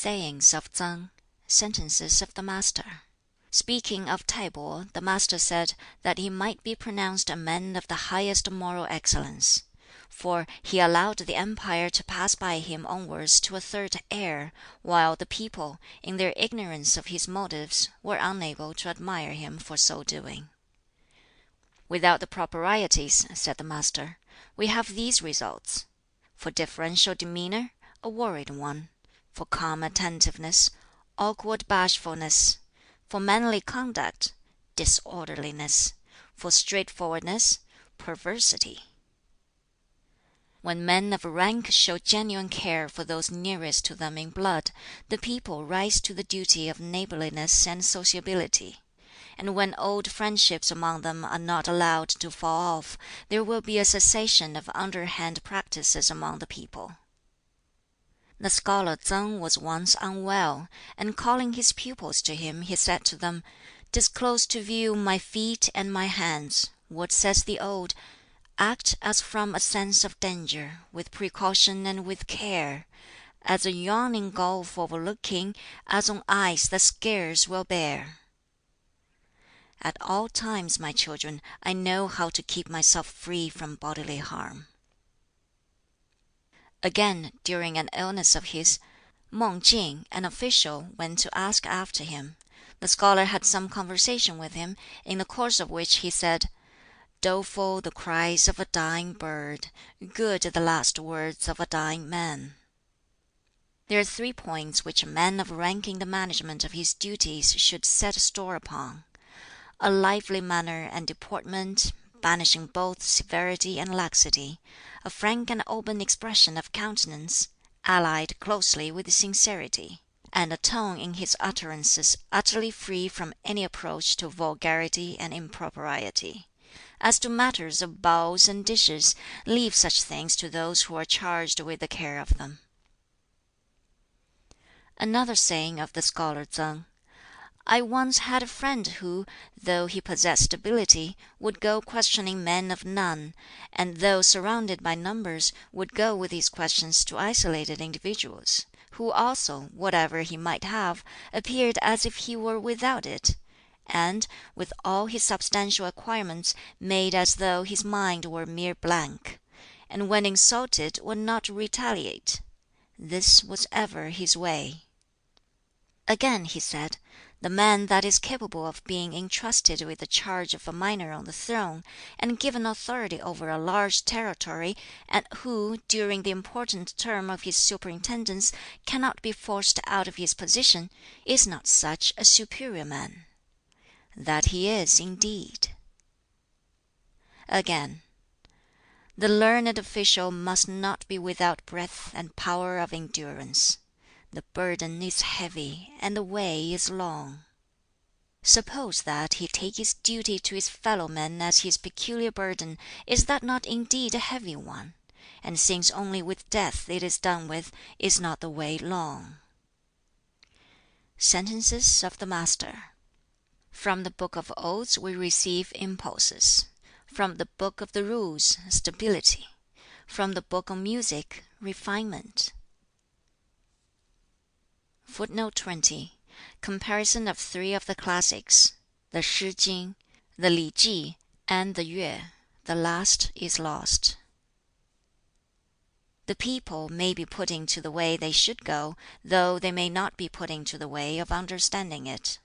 Sayings of Tsang, sentences of the Master. Speaking of Taibor, the Master said that he might be pronounced a man of the highest moral excellence. For he allowed the empire to pass by him onwards to a third heir, while the people, in their ignorance of his motives, were unable to admire him for so doing. Without the proprieties, said the Master, we have these results: for deferential demeanor, a worried one; for calm attentiveness, awkward bashfulness; for manly conduct, disorderliness; for straightforwardness, perversity. When men of rank show genuine care for those nearest to them in blood, the people rise to the duty of neighborliness and sociability; and when old friendships among them are not allowed to fall off, there will be a cessation of underhand practices among the people. The scholar Tsang was once unwell, and calling his pupils to him, he said to them, "Disclose to view my feet and my hands. What says the old? 'Act as from a sense of danger, with precaution and with care. As a yawning gulf overlooking, as on ice that scarce will bear.' At all times, my children, I know how to keep myself free from bodily harm." Again, during an illness of his, Mang Ching, an official, went to ask after him. The scholar had some conversation with him, in the course of which he said, "Doleful the cries of a dying bird, good the last words of a dying man." There are 3 points which a man of rank in the management of his duties should set store upon: a lively manner and deportment, banishing both severity and laxity; a frank and open expression of countenance, allied closely with sincerity; and a tone in his utterances utterly free from any approach to vulgarity and impropriety. As to matters of bowls and dishes, leave such things to those who are charged with the care of them. Another saying of the scholar Tsang: "I once had a friend who, though he possessed ability, would go questioning men of none, and though surrounded by numbers, would go with his questions to isolated individuals; who also, whatever he might have, appeared as if he were without it; and, with all his substantial acquirements, made as though his mind were mere blank; and when insulted would not retaliate. This was ever his way." Again he said, "The man that is capable of being entrusted with the charge of a minor on the throne, and given authority over a large territory, and who, during the important term of his superintendence, cannot be forced out of his position, is not such a superior man? That he is indeed." Again, "The learned official must not be without breadth and power of endurance. The burden is heavy, and the way is long. Suppose that he take his duty to his fellow men as his peculiar burden, is that not indeed a heavy one? And since only with death it is done with, is not the way long?" Sentences of the Master. From the Book of Odes we receive impulses; from the Book of the Rules, stability; from the Book on Music, refinement. [Footnote 20: Comparison of 3 of the classics, the Shih Chin, the Li Ji, and the Yue. The last is lost.] The people may be put into the way they should go, though they may not be put into the way of understanding it.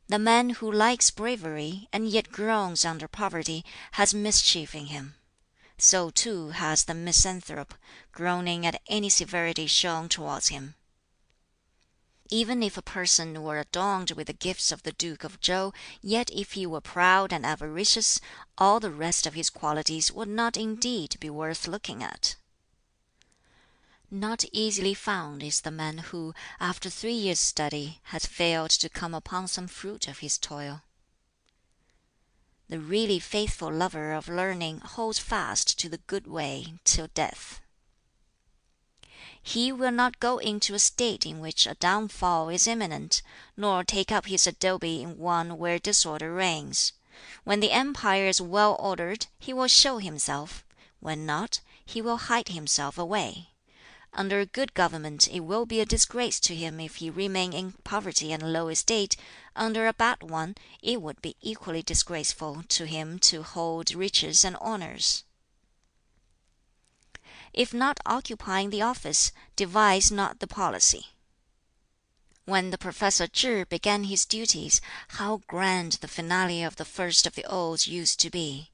The man who likes bravery, and yet groans under poverty, has mischief in him. So too has the misanthrope, groaning at any severity shown towards him. Even if a person were adorned with the gifts of the Duke of Chow, yet if he were proud and avaricious, all the rest of his qualities would not indeed be worth looking at. Not easily found is the man who, after 3 years' study, has failed to come upon some fruit of his toil. The really faithful lover of learning holds fast to the good way till death. He will not go into a state in which a downfall is imminent, nor take up his abode in one where disorder reigns. When the empire is well ordered, he will show himself; when not, he will hide himself away. Under good government it will be a disgrace to him if he remain in poverty and low estate; under a bad one it would be equally disgraceful to him to hold riches and honors. If not occupying the office, devise not the policy. When the Professor Chih began his duties, how grand the finale of the first of the Odes used to be!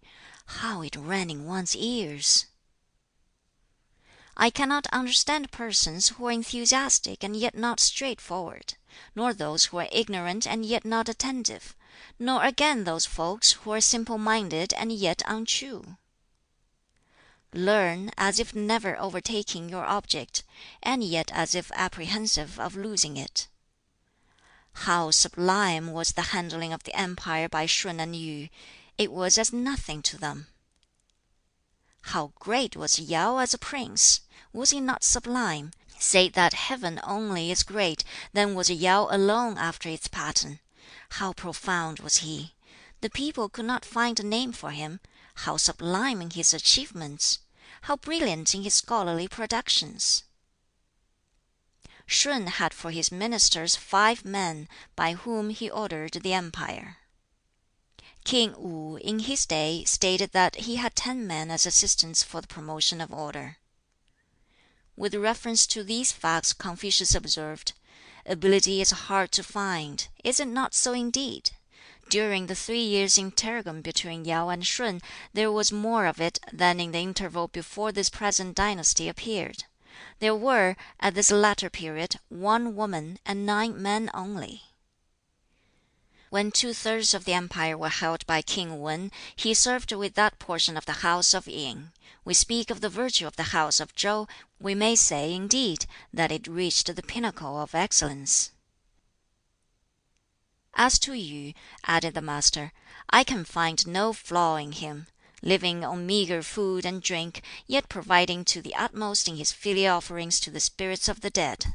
How it rang in one's ears! I cannot understand persons who are enthusiastic and yet not straightforward, nor those who are ignorant and yet not attentive, nor again those folks who are simple-minded and yet untrue. Learn as if never overtaking your object, and yet as if apprehensive of losing it. How sublime was the handling of the empire by Shun and Yu! It was as nothing to them. How great was Yao as a prince! Was he not sublime? Say that heaven only is great, then was Yao alone after its pattern. How profound was he! The people could not find a name for him. How sublime in his achievements! How brilliant in his scholarly productions! Shun had for his ministers 5 men, by whom he ordered the empire. King Wu in his day stated that he had 10 men as assistants for the promotion of order. With reference to these facts Confucius observed, "Ability is hard to find. Is it not so indeed? During the 3 years' interregnum between Yao and Shun, there was more of it than in the interval before this present dynasty appeared. There were, at this latter period, 1 woman and 9 men only." When 2/3 of the empire were held by King Wan, he served with that portion of the house of Yin. We speak of the virtue of the house of Chow, we may say, indeed, that it reached the pinnacle of excellence. "As to Yu," added the Master, "I can find no flaw in him. Living on meagre food and drink, yet providing to the utmost in his filial offerings to the spirits of the dead.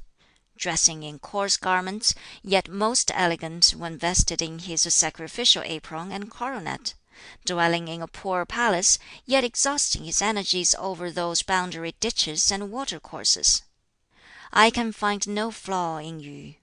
Dressing in coarse garments, yet most elegant when vested in his sacrificial apron and coronet. Dwelling in a poor palace, yet exhausting his energies over those boundary ditches and watercourses. I can find no flaw in Yu.